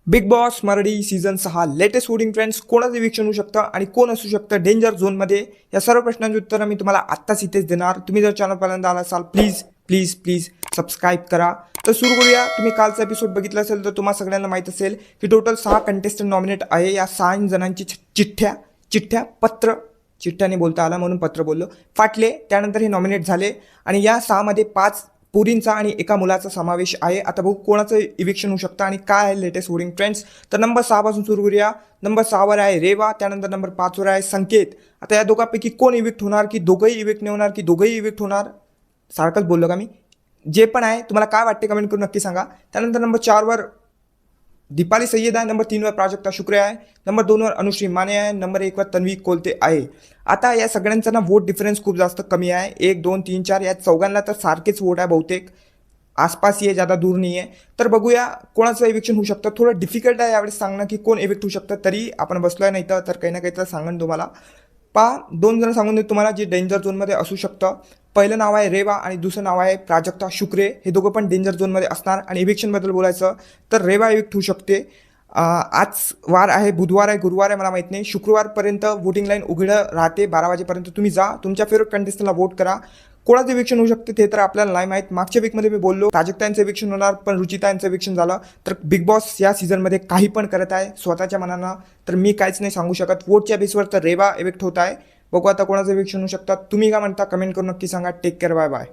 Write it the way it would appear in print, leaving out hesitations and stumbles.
Big boss Marathi season 6 latest voting trends कोणाचं eviction होऊ शकतं आणि कोण असू शकतं डेंजर झोनमध्ये, या सर्व प्रश्नांची उत्तरं मी तुम्हाला आत्ताच इथेच देणार. तुम्ही जर चॅनल पहिल्यांदा आला असाल प्लीज प्लीज प्लीज सबस्क्राईब करा. तर सुरू करूया. तुम्ही कालचा एपिसोड बघितला असेल तर तुम्हाला सगळ्यांना माहीत असेल की टोटल 6 कंटेस्टंट नॉमिनेट आहे. या 6 जणांची चिठ्ठ्याने बोलता आला म्हणून पत्र बोललो, फाटले. त्यानंतर हे नॉमिनेट झाले आणि या 6 मध्ये 5 पुरींचा आणि एका मुलाचा समावेश आहे. आता बघू कोणाचं इविक्शन होऊ शकतं आणि काय आहे लेटेस्ट वोटिंग ट्रेंड्स. तर नंबर 6 पासून सुरू करूया. नंबर 6 वर आहे रेवा, त्यानंतर नंबर 5 वर आहे संकेत. आता या दोघांपैकी कोण इविक्ट होणार, की दोघंही इविक्ट नाही होणार, की दोघंही इविक्ट होणार, सारखंच बोललो का मी. जे पण आहे तुम्हाला काय वाटते कमेंट करून नक्की सांगा. त्यानंतर नंबर 4 वर दीपाली सय्यद आहे, नंबर 3 वर प्राजक्ता शुक्रे आहे, नंबर 2 वर अनुश्री माने आहे, नंबर 1 वर तन्वी कोलते आहे. आता या सगळ्यांचा ना वोट डिफरन्स खूप जास्त कमी आहे. 1 2 3 4 या चौघांना तर सारखेच वोट आहे बहुतेक, आसपास ये, ज़्यादा दूर नाही आहे. तर बघूया कोणाचं इविक्शन होऊ शकतं. थोडं डिफिकल्ट आहे यावेळेस सांगणं की कोण इविक्ट होऊ शकतं, तरी आपण बसलोय नाही तर काही ना काही तर सांगन तुम्हाला. 2 जण सांगून देतो तुम्हाला जे डेंजर झोनमध्ये असू शकतं. पहिलं नाव आहे रेवा आणि दुसरं नाव आहे प्राजक्ता शुक्रे. हे दोघं पण डेंजर झोनमध्ये असणार. आणि इविक्शनबद्दल बोलायचं तर रेवा इविक्ट होऊ शकते. आज वार आहे, बुधवार आहे, गुरुवार आहे, मला माहीत नाही. शुक्रवारपर्यंत वोटिंग लाईन उघडं राहते 12 वाजेपर्यंत. तुम्ही जा, तुमच्या फेवरेट कंटेस्टंटला वोट करा. कोणाचं इविक्शन होऊ शकते ते तर आपल्याला नाही माहीत. मागच्या वीकमध्ये मी बोललो प्राजक्ता यांचं इविक्शन होणार, पण रुचिता यांचं इविक्शन झालं. तर बिग बॉस या सीझनमध्ये काही पण करत आहे स्वतःच्या मनानं, तर मी काहीच नाही सांगू शकत. वोटच्या बेसवर तर रेवा इविक्ट होत आहे. बघू आता कोणाचं इविक्शन होऊ शकतात. तुम्ही काय म्हणता कमेंट करून नक्की सांगा. Take care, bye bye.